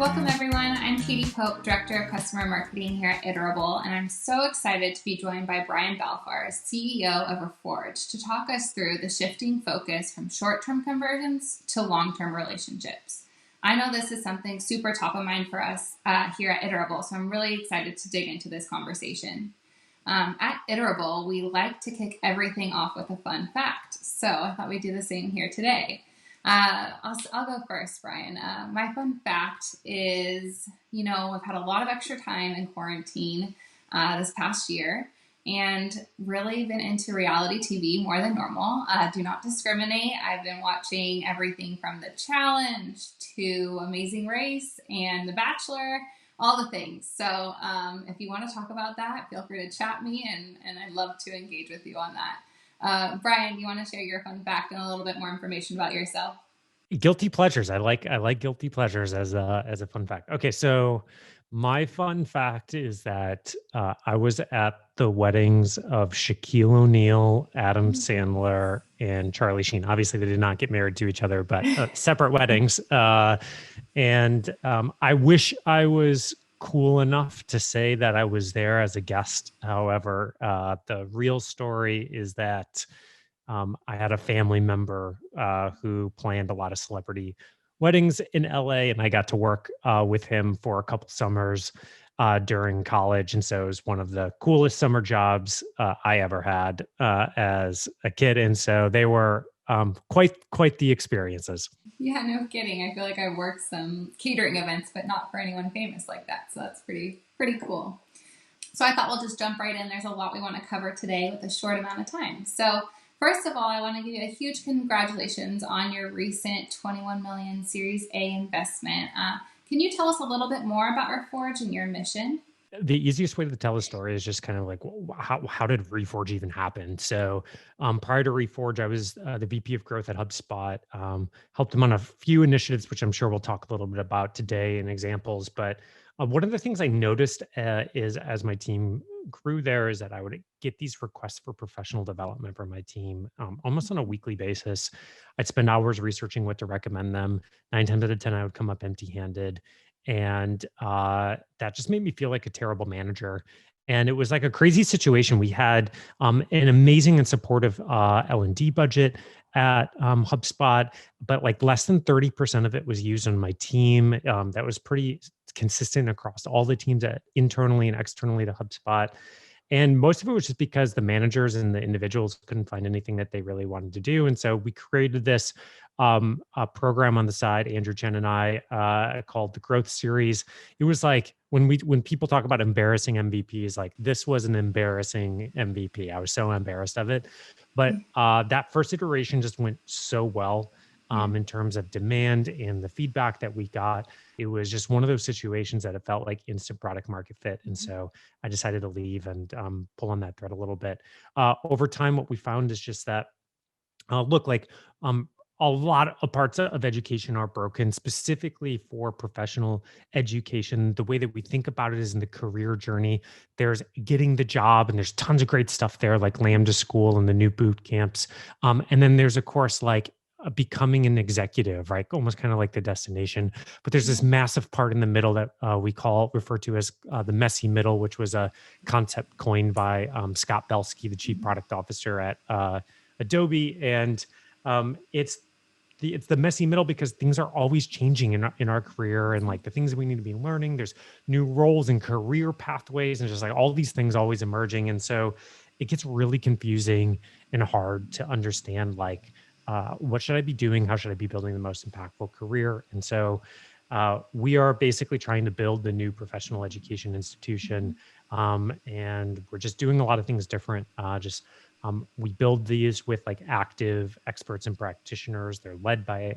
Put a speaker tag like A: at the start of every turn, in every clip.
A: Welcome everyone. I'm Katie Pope, Director of Customer Marketing here at Iterable, and I'm so excited to be joined by Brian Balfour, CEO of Reforge, to talk us through the shifting focus from short-term conversions to long-term relationships. I know this is something super top of mind for us here at Iterable, so I'm really excited to dig into this conversation. At Iterable, we like to kick everything off with a fun fact, so I thought we'd do the same here today. I'll go first, Brian. My fun fact is, we've had a lot of extra time in quarantine this past year and really been into reality TV more than normal. Do not discriminate. I've been watching everything from The Challenge to Amazing Race and The Bachelor, all the things. So if you want to talk about that, feel free to chat me and I'd love to engage with you on that. Brian, you want to share your fun fact and a little bit more information about yourself?
B: Guilty pleasures. I like guilty pleasures as a fun fact. Okay, so my fun fact is that I was at the weddings of Shaquille O'Neal, Adam Sandler, and Charlie Sheen. Obviously, they did not get married to each other, but separate weddings. And I wish I was cool enough to say that I was there as a guest. However, the real story is that I had a family member who planned a lot of celebrity weddings in LA, and I got to work with him for a couple summers during college. And so it was one of the coolest summer jobs I ever had as a kid. And so they were quite the experiences.
A: Yeah, no kidding. I feel like I've worked some catering events, but not for anyone famous like that. So that's pretty cool. So I thought we'll just jump right in. There's a lot we want to cover today with a short amount of time. So first of all, I want to give you a huge congratulations on your recent 21 million Series A investment. Can you tell us a little bit more about Reforge and your mission?
B: The easiest way to tell the story is just kind of like, how did Reforge even happen? So prior to Reforge, I was the VP of growth at HubSpot, helped them on a few initiatives, which I'm sure we'll talk a little bit about today in examples. But one of the things I noticed is as my team grew there is that I would get these requests for professional development from my team almost on a weekly basis. I'd spend hours researching what to recommend them. 9 times out of 10, I would come up empty handed. And that just made me feel like a terrible manager. And it was like a crazy situation. We had an amazing and supportive L&D budget at HubSpot, but like less than 30% of it was used on my team. That was pretty consistent across all the teams internally and externally to HubSpot. And most of it was just because the managers and the individuals couldn't find anything that they really wanted to do. And so we created this a program on the side, Andrew Chen and I, called the Growth Series. It was like when people talk about embarrassing MVPs, like this was an embarrassing MVP. I was so embarrassed of it. But that first iteration just went so well. In terms of demand and the feedback that we got, it was just one of those situations that it felt like instant product market fit. And so I decided to leave and pull on that thread a little bit. Over time, what we found is just that, look, like a lot of parts of education are broken, specifically for professional education. The way that we think about it is in the career journey. There's getting the job, and there's tons of great stuff there, like Lambda School and the new boot camps. And then there's, of course, like becoming an executive, right? Almost kind of like the destination. But there's this massive part in the middle that we refer to as the messy middle, which was a concept coined by Scott Belsky, the chief product officer at Adobe. And it's the messy middle because things are always changing in our career, and like the things that we need to be learning. There's new roles and career pathways, and just like all these things always emerging. And so it gets really confusing and hard to understand, like, what should I be doing? How should I be building the most impactful career? And so we are basically trying to build the new professional education institution. And we're just doing a lot of things different. We build these with like active experts and practitioners. They're led by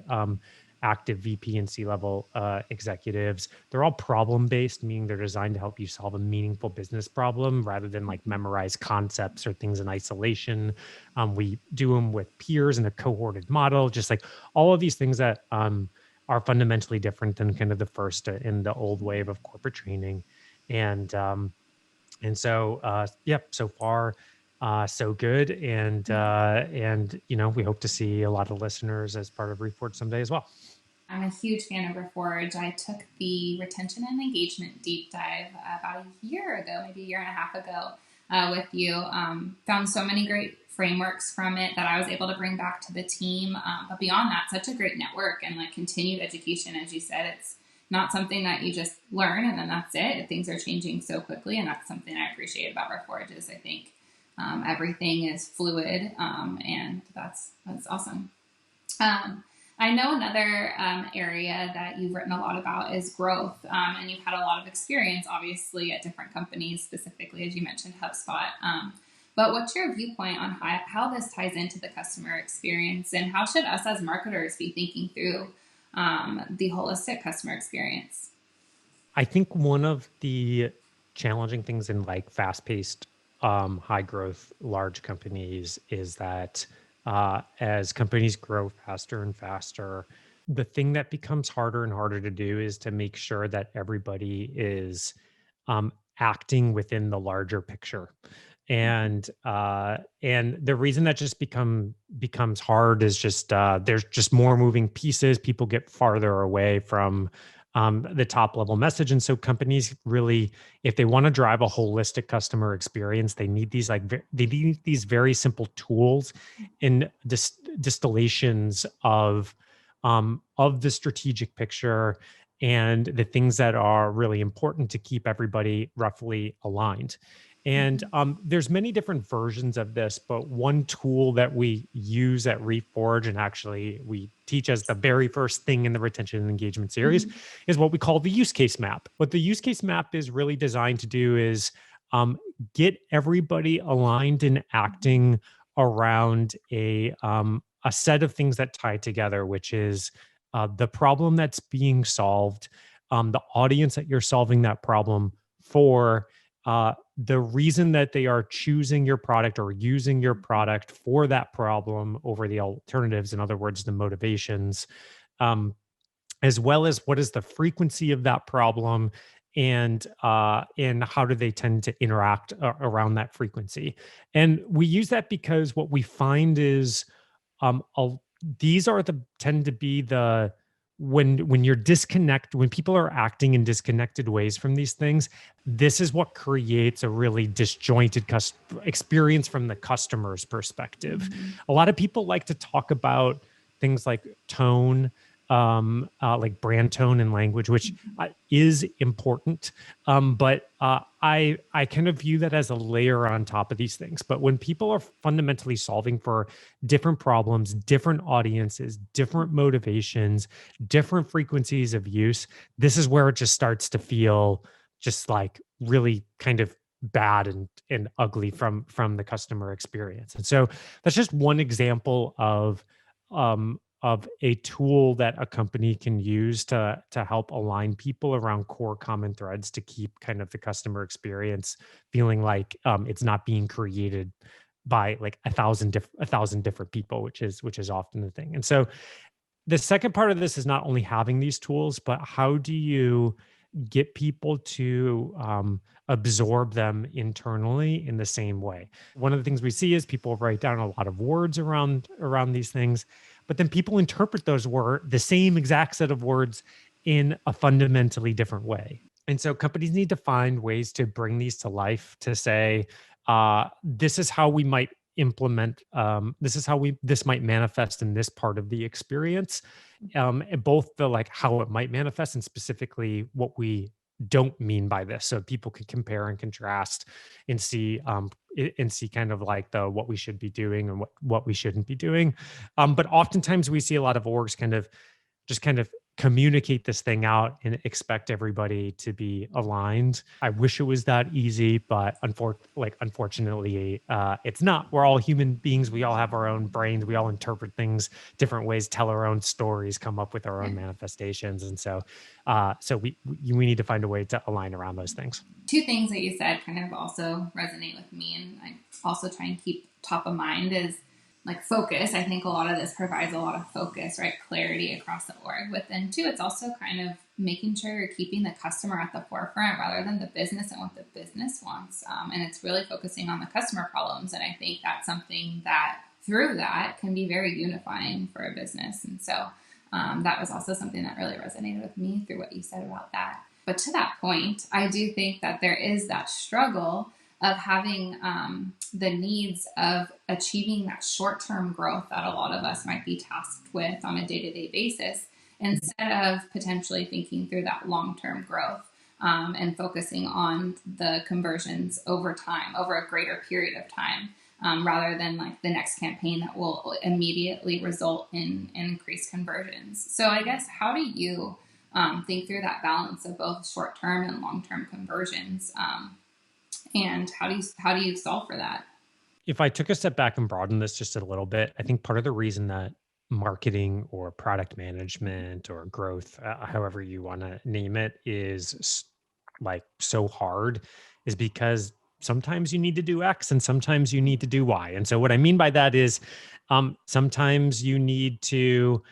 B: active VP and C-level executives. They're all problem-based, meaning they're designed to help you solve a meaningful business problem rather than like memorize concepts or things in isolation. We do them with peers in a cohorted model, just like all of these things that are fundamentally different than kind of the first in the old wave of corporate training. And so, so far, so good. And we hope to see a lot of listeners as part of Reforge someday as well.
A: I'm a huge fan of Reforge. I took the retention and engagement deep dive about a year ago, maybe a year and a half ago, with you. Found so many great frameworks from it that I was able to bring back to the team. But beyond that, such a great network and like continued education. As you said, it's not something that you just learn and then that's it. Things are changing so quickly, and that's something I appreciate about Reforge. Is I think everything is fluid, and that's awesome. I know another area that you've written a lot about is growth, and you've had a lot of experience, obviously, at different companies, specifically, as you mentioned, HubSpot. But what's your viewpoint on how this ties into the customer experience, and how should us as marketers be thinking through the holistic customer experience?
B: I think one of the challenging things in like fast-paced, high growth, large companies is that as companies grow faster and faster, the thing that becomes harder and harder to do is to make sure that everybody is acting within the larger picture. And the reason that just becomes hard is just there's just more moving pieces. People get farther away from the top level message. And so companies really, if they want to drive a holistic customer experience, they need these they need these very simple tools in distillations of the strategic picture and the things that are really important to keep everybody roughly aligned. And
A: Mm-hmm.
B: there's many different versions of this, but one tool that we use at Reforge, and actually we teach as the very first thing in the retention and engagement series,
A: Mm-hmm.
B: is what we call the use case map. What the use case map is really designed to do is get everybody aligned and acting around a set of things that tie together, which is the problem that's being solved, the audience that you're solving that problem for, the reason that they are choosing your product or using your product for that problem over the alternatives, in other words, the motivations, um, as well as what is the frequency of that problem, and how do they tend to interact around that frequency. And we use that because what we find is um a, these are the tend to be the when you're when people are acting in disconnected ways from these things, this is what creates a really disjointed experience from the customer's perspective.
A: Mm-hmm.
B: A lot of people like to talk about things like tone, like brand tone and language, which is important, but I kind of view that as a layer on top of these things. But when people are fundamentally solving for different problems, different audiences, different motivations, different frequencies of use, this is where it just starts to feel just like really kind of bad and ugly from the customer experience. And so that's just one example of a tool that a company can use to help align people around core common threads to keep kind of the customer experience feeling like it's not being created by like a thousand different people, which is often the thing. And so the second part of this is not only having these tools, but how do you get people to absorb them internally in the same way. One of the things we see is people write down a lot of words around these things, but then people interpret those words, the same exact set of words, in a fundamentally different way. And so companies need to find ways to bring these to life, to say, this is how we might implement, this might manifest in this part of the experience, and both the like how it might manifest and specifically what we don't mean by this, so people can compare and contrast and see and see kind of like the what we should be doing and what we shouldn't be doing. But oftentimes we see a lot of orgs kind of communicate this thing out and expect everybody to be aligned. I wish it was that easy, but unfortunately, it's not. We're all human beings. We all have our own brains. We all interpret things different ways, tell our own stories, come up with our own manifestations. And so, we need to find a way to align around those things.
A: Two things that you said kind of also resonate with me, and I also try and keep top of mind is like focus. I think a lot of this provides a lot of focus, right? Clarity across the org. But then too, it's also kind of making sure you're keeping the customer at the forefront rather than the business and what the business wants. And it's really focusing on the customer problems. And I think that's something that through that can be very unifying for a business. And so That was also something that really resonated with me through what you said about that. But to that point, I do think that there is that struggle of having the needs of achieving that short-term growth that a lot of us might be tasked with on a day-to-day basis, instead of potentially thinking through that long-term growth and focusing on the conversions over time, over a greater period of time, rather than like the next campaign that will immediately result in increased conversions. So I guess, how do you think through that balance of both short-term and long-term conversions, and how do you solve for that?
B: If I took a step back and broaden this just a little bit, I think part of the reason that marketing or product management or growth, however you want to name it, like so hard is because sometimes you need to do X and sometimes you need to do Y. And so what I mean by that is sometimes you need to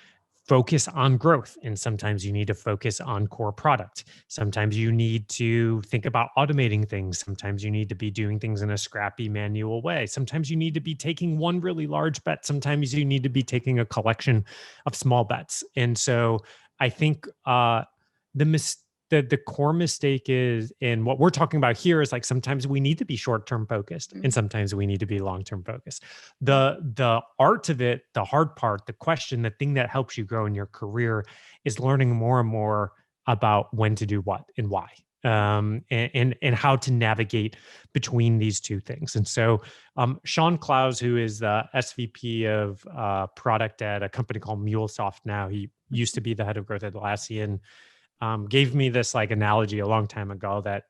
B: focus on growth and sometimes you need to focus on core product. Sometimes you need to think about automating things. Sometimes you need to be doing things in a scrappy manual way. Sometimes you need to be taking one really large bet. Sometimes you need to be taking a collection of small bets. And so I think the mis- the core mistake is, and what we're talking about here is like sometimes we need to be short-term focused and sometimes we need to be long-term focused. The art of it, the hard part, the question, the thing that helps you grow in your career is learning more and more about when to do what and why. And how to navigate between these two things. And so Sean Clowes, who is the SVP of product at a company called MuleSoft now, he used to be the head of growth at Atlassian, gave me this like analogy a long time ago that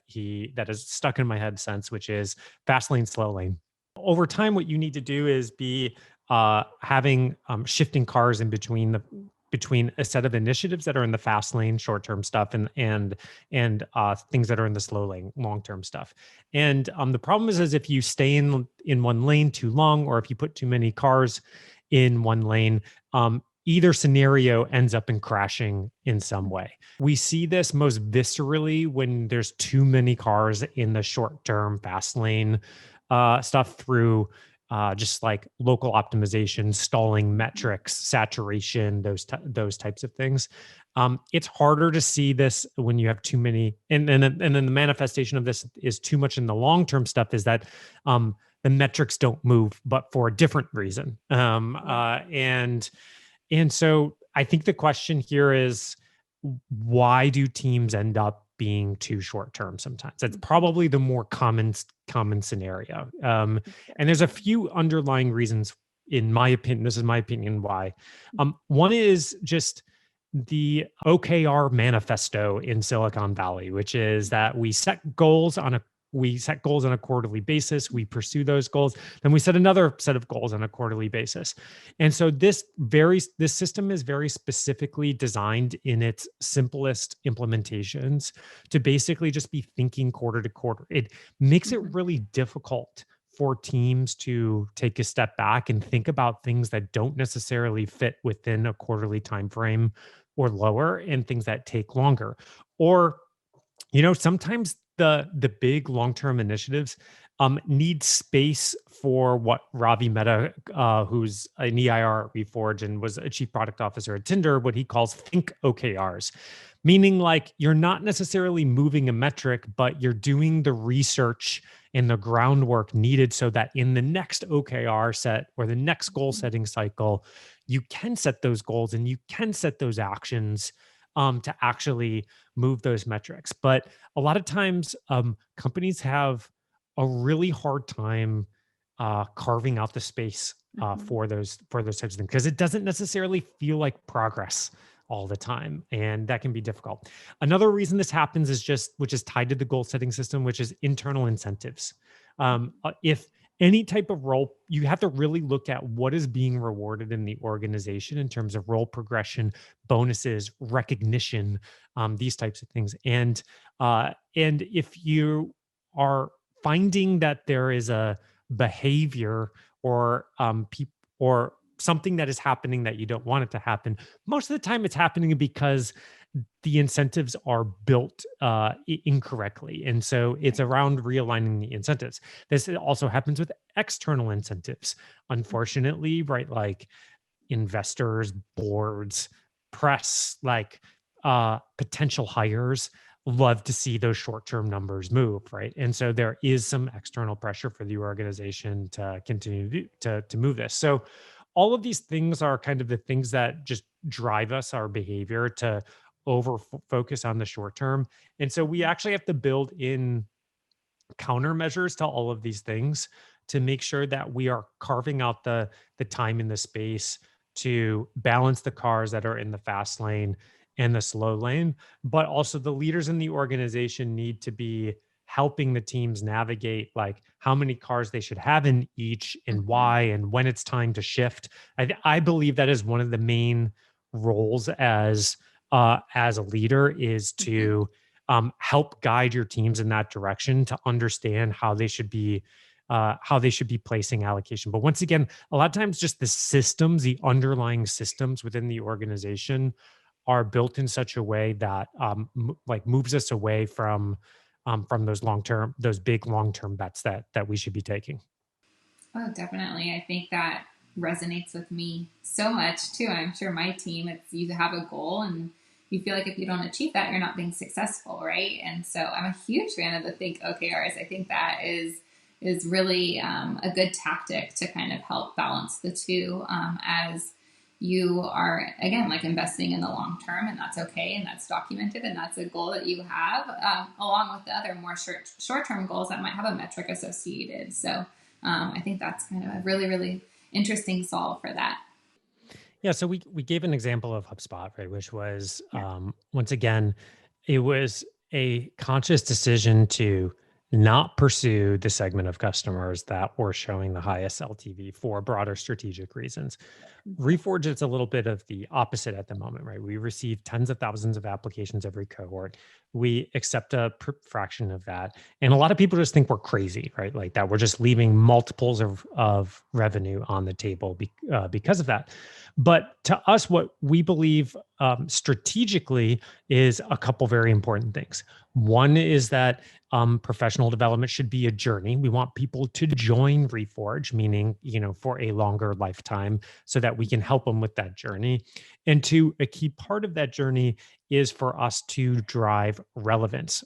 B: has stuck in my head since, which is fast lane, slow lane. Over time, what you need to do is be having shifting cars in between a set of initiatives that are in the fast lane, short-term stuff, and things that are in the slow lane, long-term stuff. And the problem is if you stay in one lane too long, or if you put too many cars in one lane, either scenario ends up in crashing in some way. We see this most viscerally when there's too many cars in the short-term fast lane stuff through just like local optimization, stalling metrics, saturation, those types of things. It's harder to see this when you have too many, and then the manifestation of this is too much in the long-term stuff is that the metrics don't move, but for a different reason. And so I think the question here is, why do teams end up being too short term sometimes? That's probably the more common scenario. And there's a few underlying reasons, in my opinion. This is my opinion why. One is just the OKR manifesto in Silicon Valley, which is that we set goals on a quarterly basis. We pursue those goals. Then we set another set of goals on a quarterly basis. And so this system is very specifically designed in its simplest implementations to basically just be thinking quarter to quarter. It makes it really difficult for teams to take a step back and think about things that don't necessarily fit within a quarterly time frame or lower, and things that take longer. Or sometimes the big long-term initiatives need space for what Ravi Mehta, who's an EIR at Reforge and was a chief product officer at Tinder, what he calls think OKRs, meaning like you're not necessarily moving a metric, but you're doing the research and the groundwork needed so that in the next OKR set or the next goal setting cycle, you can set those goals and you can set those actions to actually move those metrics. But a lot of times companies have a really hard time carving out the space for those types of things, because it doesn't necessarily feel like progress all the time, and that can be difficult. Another reason this happens is which is tied to the goal setting system, which is internal incentives. If any type of role, you have to really look at what is being rewarded in the organization in terms of role progression, bonuses, recognition, these types of things. And if you are finding that there is a behavior or or something that is happening that you don't want it to happen, most of the time it's happening because the incentives are built incorrectly. And so it's around realigning the incentives. This also happens with external incentives, unfortunately, right? Like investors, boards, press, like potential hires love to see those short-term numbers move, right? And so there is some external pressure for the organization to continue to move this. So all of these things are kind of the things that just drive us, our behavior, to over focus on the short term. And so we actually have to build in countermeasures to all of these things to make sure that we are carving out the time and the space to balance the cars that are in the fast lane and the slow lane. But also the leaders in the organization need to be helping the teams navigate like how many cars they should have in each and
A: Mhm.
B: why and when it's time to shift. I believe that is one of the main roles as a leader, is
A: Mhm.
B: to help guide your teams in that direction to understand how they should be placing allocation. But once again, a lot of times just the systems, the underlying systems within the organization are built in such a way that like moves us away from those big long term bets that we should be taking.
A: Oh, definitely. I think that resonates with me so much too. I'm sure my team, it's you have a goal and you feel like if you don't achieve that, you're not being successful, right? And so I'm a huge fan of the Think OKRs. I think that is really a good tactic to kind of help balance the two as you are again like investing in the long term, and that's okay, and that's documented, and that's a goal that you have along with the other more short term goals that might have a metric associated. So I think that's kind of a really, really interesting solve for that.
B: Yeah, so we gave an example of HubSpot, right? Which was
A: Yeah.
B: once again, it was a conscious decision to not pursue the segment of customers that were showing the highest LTV for broader strategic reasons. Reforge, it's a little bit of the opposite at the moment, right? We receive tens of thousands of applications every cohort. We accept a fraction of that. And a lot of people just think we're crazy, right? Like that we're just leaving multiples of revenue on the table because of that. But to us, what we believe strategically is a couple very important things. One is that professional development should be a journey. We want people to join Reforge, meaning, for a longer lifetime, so that we can help them with that journey. And two, a key part of that journey is for us to drive relevance,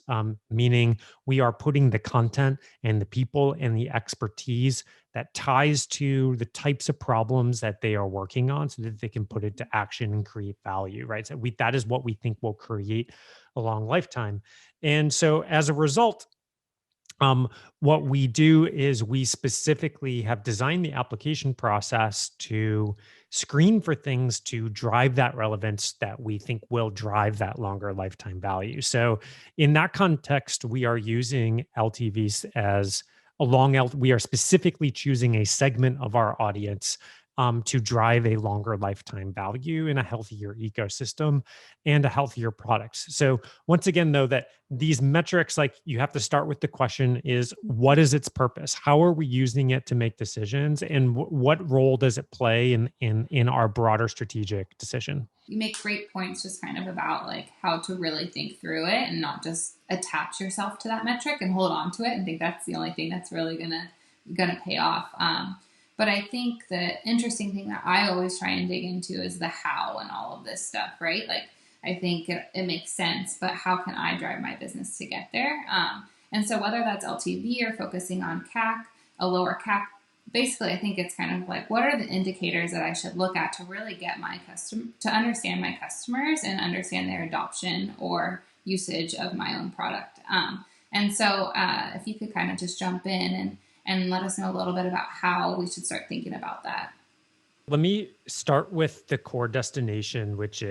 B: meaning we are putting the content and the people and the expertise that ties to the types of problems that they are working on so that they can put it to action and create value, right? So that is what we think will create a long lifetime. And so as a result, what we do is we specifically have designed the application process to screen for things to drive that relevance that we think will drive that longer lifetime value. So, in that context, we are using LTVs as we are specifically choosing a segment of our audience to drive a longer lifetime value in a healthier ecosystem and a healthier products. So, once again, though, that these metrics, like you have to start with the question is what is its purpose? How are we using it to make decisions, and what role does it play in our broader strategic decision?
A: You make great points just kind of about like how to really think through it and not just attach yourself to that metric and hold on to it and think that's the only thing that's really gonna pay off. But I think the interesting thing that I always try and dig into is the how and all of this stuff, right? Like I think it makes sense, but how can I drive my business to get there? And so whether that's LTV or focusing on CAC, a lower CAC, basically I think it's kind of like what are the indicators that I should look at to really get my to understand my customers and understand their adoption or usage of my own product. And so if you could kind of just jump in and let us know a little bit about how we should start thinking about that.
B: Let me start with the core destination, which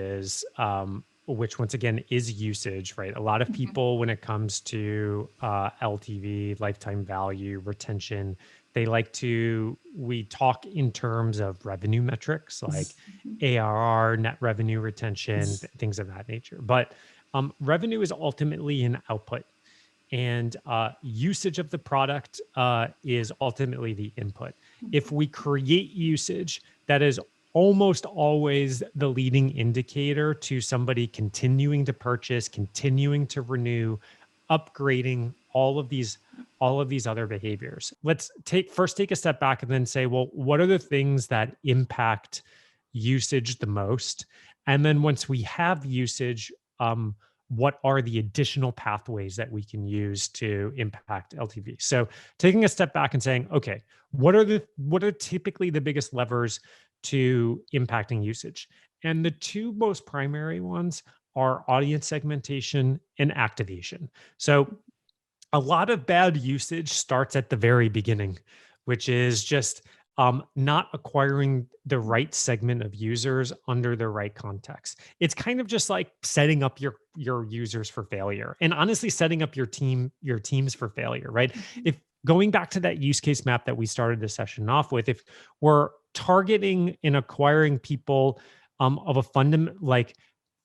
B: once again is usage, right? A lot of
A: Mm-hmm.
B: people, when it comes to LTV, lifetime value, retention, we talk in terms of revenue metrics like ARR, net revenue retention, things of that nature. But revenue is ultimately an output, and usage of the product is ultimately the input. If we create usage, that is almost always the leading indicator to somebody continuing to purchase, continuing to renew, upgrading, all of these other behaviors. Let's take a step back and then say, well, what are the things that impact usage the most? And then once we have usage, what are the additional pathways that we can use to impact LTV? So taking a step back and saying, okay, what are typically the biggest levers to impacting usage? And the two most primary ones are audience segmentation and activation. So a lot of bad usage starts at the very beginning, which is just not acquiring the right segment of users under the right context. It's kind of just like setting up your users for failure, and honestly, setting up your teams for failure. Right?
A: Mhm.
B: If going back to that use case map that we started the session off with, if we're targeting and acquiring people of a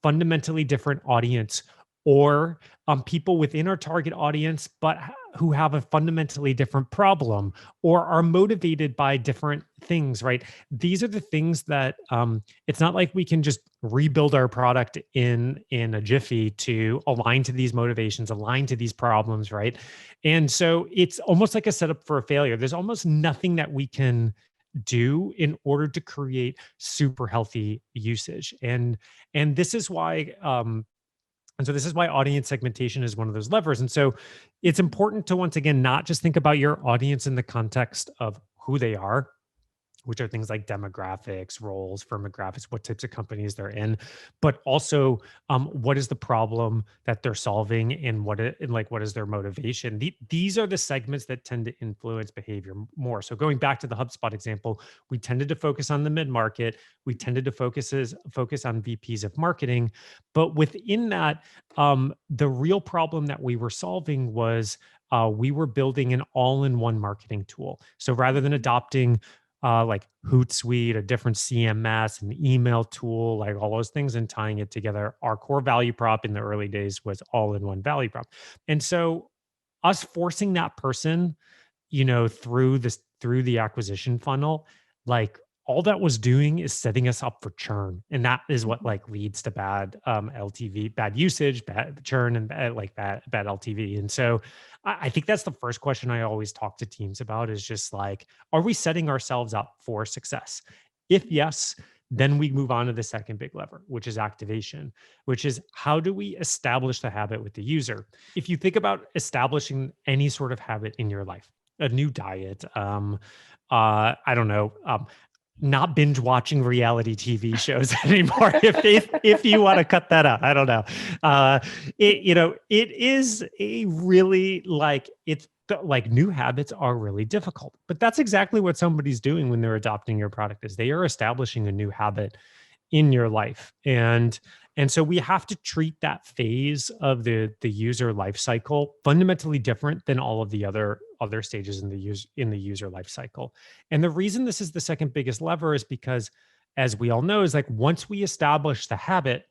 B: fundamentally different audience, or people within our target audience, but who have a fundamentally different problem or are motivated by different things, right? These are the things that it's not like we can just rebuild our product in a jiffy to align to these motivations, align to these problems, right? And so it's almost like a setup for a failure. There's almost nothing that we can do in order to create super healthy usage. And this is why and so this is why audience segmentation is one of those levers. And so it's important to, once again, not just think about your audience in the context of who they are, which are things like demographics, roles, firmographics, what types of companies they're in, but also what is the problem that they're solving, and what is their motivation. These are the segments that tend to influence behavior more. So going back to the HubSpot example, we tended to focus on the mid market. We tended to focus on VPs of marketing, but within that, the real problem that we were solving was. We were building an all-in-one marketing tool. So rather than adopting like Hootsuite, a different CMS, an email tool, like all those things, and tying it together. Our core value prop in the early days was all in one value prop. And so us forcing that person, through the acquisition funnel, like all that was doing is setting us up for churn. And that is what
A: Mhm.
B: like leads to bad LTV, bad usage, bad churn, and bad LTV. And so I think that's the first question I always talk to teams about, is just like, are we setting ourselves up for success? If yes, then we move on to the second big lever, which is activation, which is how do we establish the habit with the user? If you think about establishing any sort of habit in your life, a new diet, I don't know, not binge watching reality TV shows anymore. If you want to cut that out, I don't know. Uh, it is a really like like new habits are really difficult, but that's exactly what somebody's doing when they're adopting your product, is they are establishing a new habit in your life. And so we have to treat that phase of the user life cycle fundamentally different than all of the other stages in the user life cycle. And the reason this is the second biggest lever is because, as we all know, is like once we establish the habit,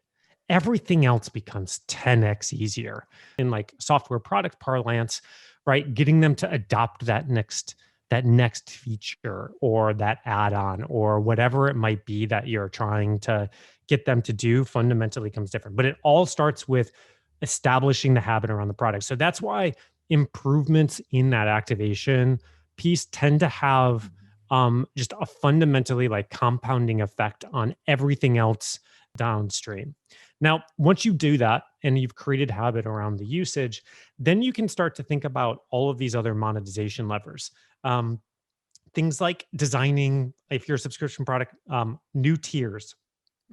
B: everything else becomes 10x easier. In like software product parlance, right? Getting them to adopt that next feature or that add-on or whatever it might be that you're trying to get them to do fundamentally comes different. But it all starts with establishing the habit around the product. So that's why improvements in that activation piece tend to have just a fundamentally like compounding effect on everything else downstream. Now, once you do that and you've created habit around the usage, then you can start to think about all of these other monetization levers. Um, Things like designing, if you're a subscription product, new tiers,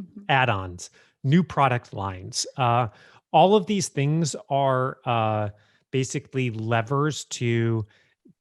A: Mhm.
B: add-ons, new product lines. All of these things are basically levers to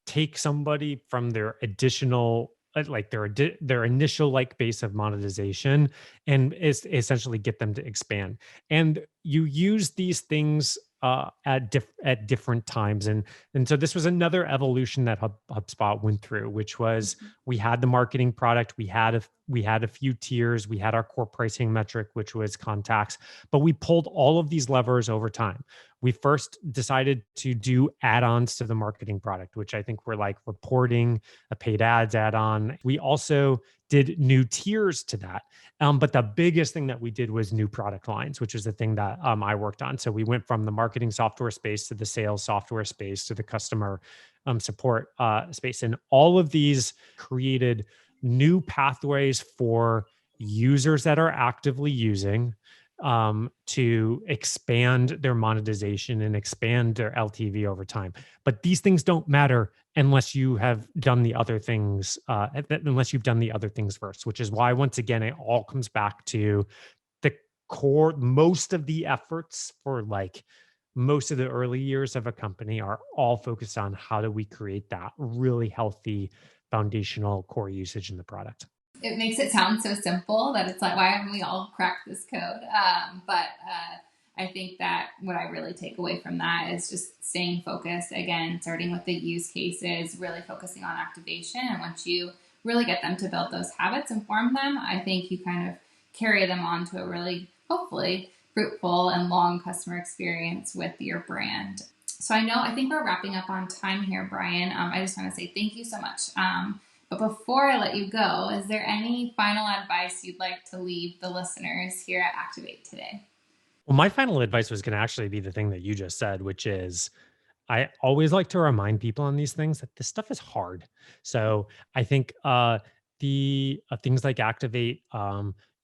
B: take somebody from their additional like their initial like base of monetization, and is essentially get them to expand. And you use these things at different times. And so this was another evolution that HubSpot went through, which was,
A: Mhm.
B: we had the marketing product, we had a few tiers, we had our core pricing metric, which was contacts, but we pulled all of these levers over time. We first decided to do add-ons to the marketing product, which I think were like reporting, a paid ads add-on. We also did new tiers to that. But the biggest thing that we did was new product lines, which is the thing that I worked on. So we went from the marketing software space to the sales software space to the customer support space. And all of these created new pathways for users that are actively using, to expand their monetization and expand their LTV over time. But these things don't matter unless you have done the other things, unless you've done the other things first, which is why, once again, it all comes back to the core. Most of the efforts for like most of the early years of a company are all focused on how do we create that really healthy foundational core usage in the product.
A: It makes it sound so simple that it's like, why haven't we all cracked this code? But I think that what I really take away from that is just staying focused, again, starting with the use cases, really focusing on activation. And once you really get them to build those habits and form them, I think you kind of carry them on to a really, hopefully, fruitful and long customer experience with your brand. So I think we're wrapping up on time here, Brian. I just want to say thank you so much. But before I let you go, is there any final advice you'd like to leave the listeners here at Activate today?
B: Well, my final advice was going to actually be the thing that you just said, which is I always like to remind people on these things that this stuff is hard. So I think the things like Activate,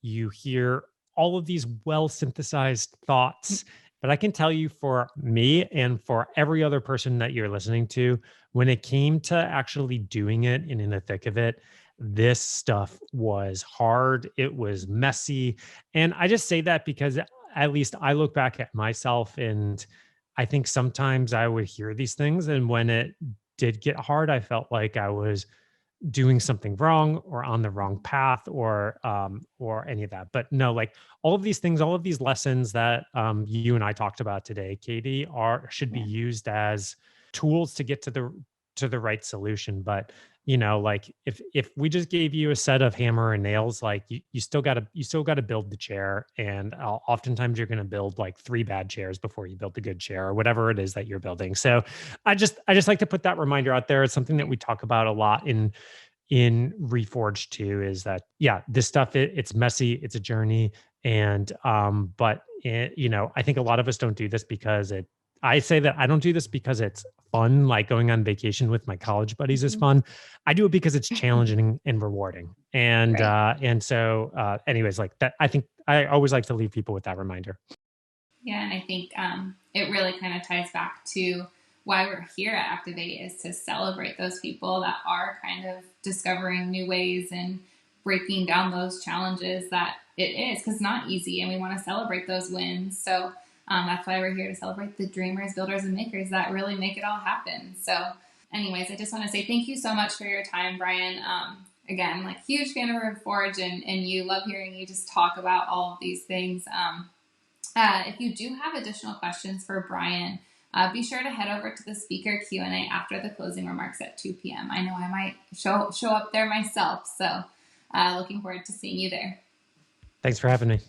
B: you hear all of these well synthesized thoughts. But I can tell you, for me and for every other person that you're listening to, when it came to actually doing it and in the thick of it, this stuff was hard. It was messy. And I just say that because at least I look back at myself, and I think sometimes I would hear these things, and when it did get hard, I felt like I was doing something wrong or on the wrong path, or any of that. But no, like all of these things, all of these lessons that you and I talked about today, Katie, are should be
A: Yeah.
B: used as tools to get to the right solution. But like if we just gave you a set of hammer and nails, like you still gotta build the chair, and oftentimes you're gonna build like three bad chairs before you build the good chair, or whatever it is that you're building. So I just like to put that reminder out there. It's something that we talk about a lot in Reforge too, is that, yeah, this stuff, it's messy, it's a journey. And but I think a lot of us don't do this because I say that I don't do this because it's fun, like going on vacation with my college buddies is
A: Mhm.
B: fun. I do it because it's challenging and rewarding.
A: Right.
B: And so anyways, like that, I think I always like to leave people with that reminder.
A: Yeah, and I think it really kind of ties back to why we're here at Activate, is to celebrate those people that are kind of discovering new ways and breaking down those challenges that it is, because it's not easy, and we want to celebrate those wins. So that's why we're here, to celebrate the dreamers, builders, and makers that really make it all happen. So, anyways, I just want to say thank you so much for your time, Brian. Again, like, huge fan of Reforge, and you love hearing you just talk about all of these things. If you do have additional questions for Brian, be sure to head over to the speaker Q&A after the closing remarks at 2 p.m. I know I might show up there myself, so looking forward to seeing you there.
B: Thanks for having me.